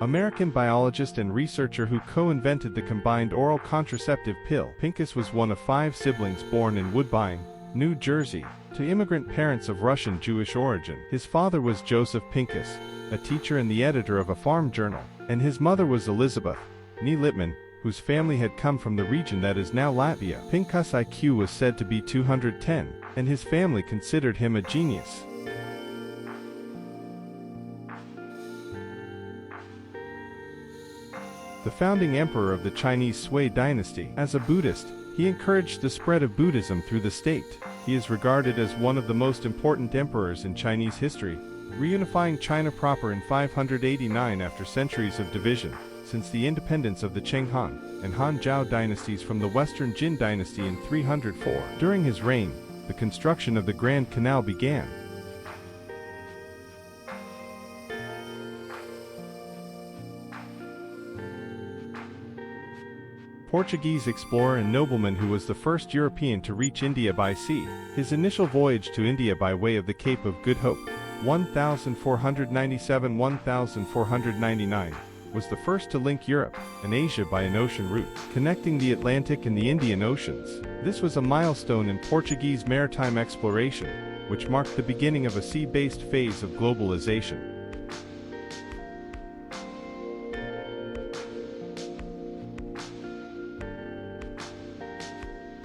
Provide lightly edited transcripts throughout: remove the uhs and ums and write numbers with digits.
American biologist and researcher who co-invented the combined oral contraceptive pill. Pincus was one of 5 siblings born in Woodbine, New Jersey, to immigrant parents of Russian Jewish origin. His father was Joseph Pincus, a teacher and the editor of a farm journal, and his mother was Elizabeth, née Lippmann, whose family had come from the region that is now Latvia. Pincus' IQ was said to be 210, and his family considered him a genius. The founding emperor of the Chinese Sui dynasty. As a Buddhist, he encouraged the spread of Buddhism through the state. He is regarded as one of the most important emperors in Chinese history, reunifying China proper in 589 after centuries of division, since the independence of the Qing Han and Han Zhao dynasties from the Western Jin dynasty in 304. During his reign, the construction of the Grand Canal began. Portuguese explorer and nobleman who was the first European to reach India by sea. His initial voyage to India by way of the Cape of Good Hope, 1497–1499, was the first to link Europe and Asia by an ocean route, connecting the Atlantic and the Indian Oceans. This was a milestone in Portuguese maritime exploration, which marked the beginning of a sea-based phase of globalization.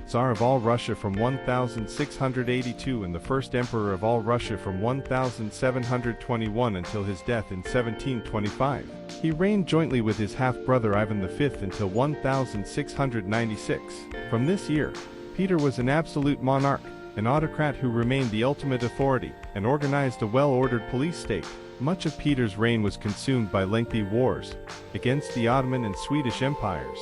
Tsar of all Russia from 1682 and the first Emperor of all Russia from 1721 until his death in 1725. He reigned jointly with his half-brother Ivan V until 1696. From this year, Peter was an absolute monarch, an autocrat who remained the ultimate authority, and organized a well-ordered police state. Much of Peter's reign was consumed by lengthy wars against the Ottoman and Swedish empires.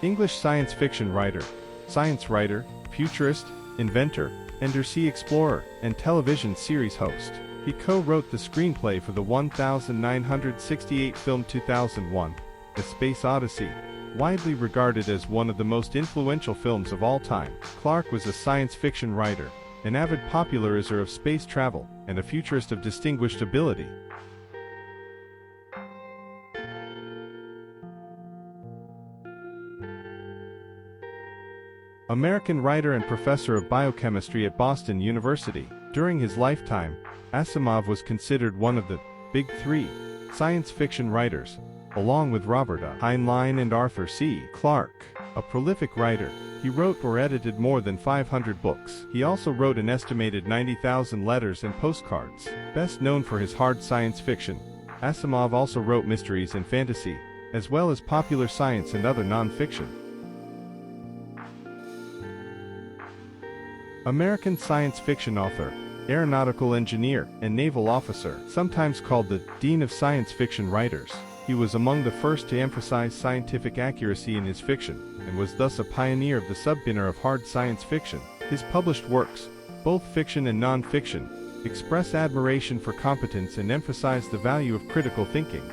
English science fiction writer, science writer, futurist, inventor, undersea explorer, and television series host. He co-wrote the screenplay for the 1968 film 2001, A Space Odyssey, widely regarded as one of the most influential films of all time. Clarke was a science fiction writer, an avid popularizer of space travel, and a futurist of distinguished ability. American writer and professor of biochemistry at Boston University. During his lifetime, Asimov was considered one of the Big Three science fiction writers, along with Robert A. Heinlein and Arthur C. Clarke. A prolific writer, he wrote or edited more than 500 books. He also wrote an estimated 90,000 letters and postcards. Best known for his hard science fiction, Asimov also wrote mysteries and fantasy, as well as popular science and other non-fiction. American science fiction author, aeronautical engineer, and naval officer, sometimes called the Dean of Science Fiction Writers. He was among the first to emphasize scientific accuracy in his fiction, and was thus a pioneer of the subgenre of hard science fiction. His published works, both fiction and non-fiction, express admiration for competence and emphasize the value of critical thinking.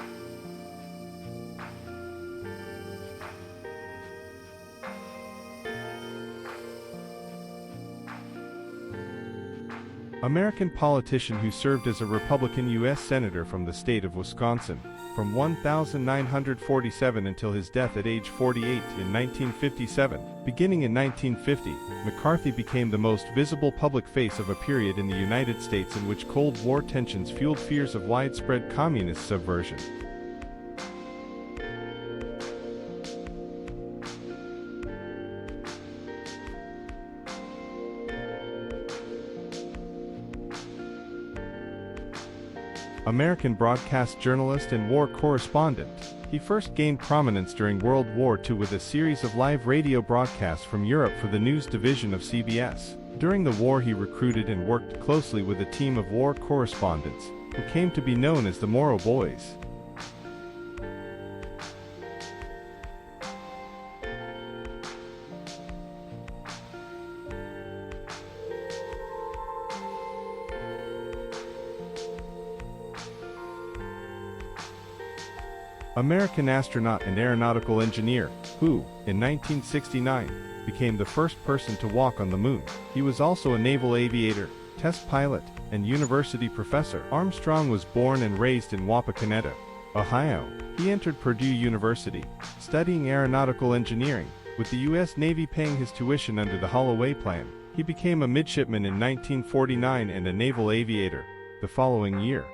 American politician who served as a Republican U.S. Senator from the state of Wisconsin, from 1947 until his death at age 48 in 1957. Beginning in 1950, McCarthy became the most visible public face of a period in the United States in which Cold War tensions fueled fears of widespread communist subversion. American broadcast journalist and war correspondent. He first gained prominence during World War II with a series of live radio broadcasts from Europe for the news division of CBS. During the war he recruited and worked closely with a team of war correspondents, who came to be known as the Murrow Boys. American astronaut and aeronautical engineer, who, in 1969, became the first person to walk on the moon. He was also a naval aviator, test pilot, and university professor. Armstrong was born and raised in Wapakoneta, Ohio. He entered Purdue University, studying aeronautical engineering, with the U.S. Navy paying his tuition under the Holloway Plan. He became a midshipman in 1949 and a naval aviator the following year.